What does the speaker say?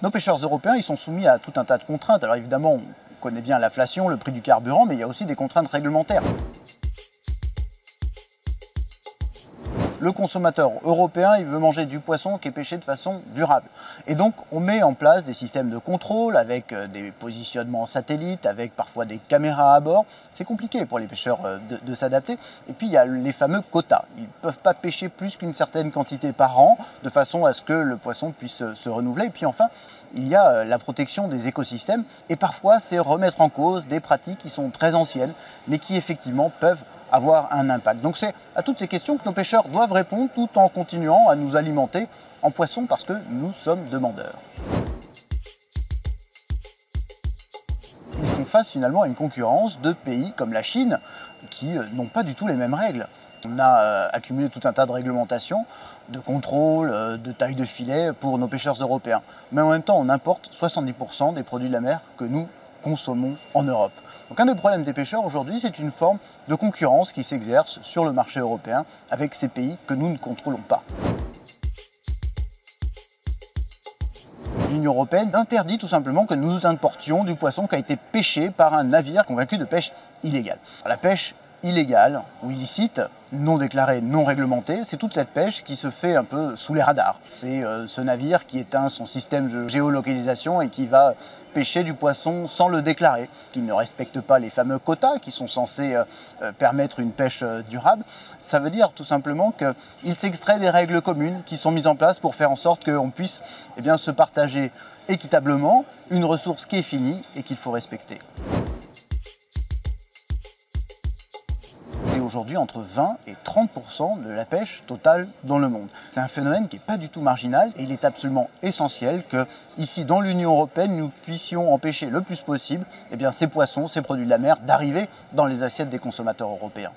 Nos pêcheurs européens, ils sont soumis à tout un tas de contraintes. Alors évidemment, on connaît bien l'inflation, le prix du carburant, mais il y a aussi des contraintes réglementaires. Le consommateur européen, il veut manger du poisson qui est pêché de façon durable. Et donc, on met en place des systèmes de contrôle avec des positionnements satellites, avec parfois des caméras à bord. C'est compliqué pour les pêcheurs de s'adapter. Et puis, il y a les fameux quotas. Ils ne peuvent pas pêcher plus qu'une certaine quantité par an, de façon à ce que le poisson puisse se renouveler. Et puis enfin, il y a la protection des écosystèmes. Et parfois, c'est remettre en cause des pratiques qui sont très anciennes, mais qui effectivement peuvent avoir un impact. Donc c'est à toutes ces questions que nos pêcheurs doivent répondre tout en continuant à nous alimenter en poissons parce que nous sommes demandeurs. Ils font face finalement à une concurrence de pays comme la Chine qui n'ont pas du tout les mêmes règles. On a accumulé tout un tas de réglementations, de contrôles, de taille de filet pour nos pêcheurs européens. Mais en même temps, on importe 70% des produits de la mer que nous consommons en Europe. Donc un des problèmes des pêcheurs aujourd'hui, c'est une forme de concurrence qui s'exerce sur le marché européen avec ces pays que nous ne contrôlons pas. L'Union européenne interdit tout simplement que nous importions du poisson qui a été pêché par un navire convaincu de pêche illégale. La pêche illégale ou illicite, non déclarée, non réglementée, c'est toute cette pêche qui se fait un peu sous les radars. C'est ce navire qui éteint son système de géolocalisation et qui va pêcher du poisson sans le déclarer, qui ne respecte pas les fameux quotas qui sont censés permettre une pêche durable. Ça veut dire tout simplement qu'il s'extrait des règles communes qui sont mises en place pour faire en sorte qu'on puisse se partager équitablement une ressource qui est finie et qu'il faut respecter. C'est aujourd'hui entre 20 et 30% de la pêche totale dans le monde. C'est un phénomène qui n'est pas du tout marginal et il est absolument essentiel que, ici dans l'Union européenne, nous puissions empêcher le plus possible ces poissons, ces produits de la mer d'arriver dans les assiettes des consommateurs européens.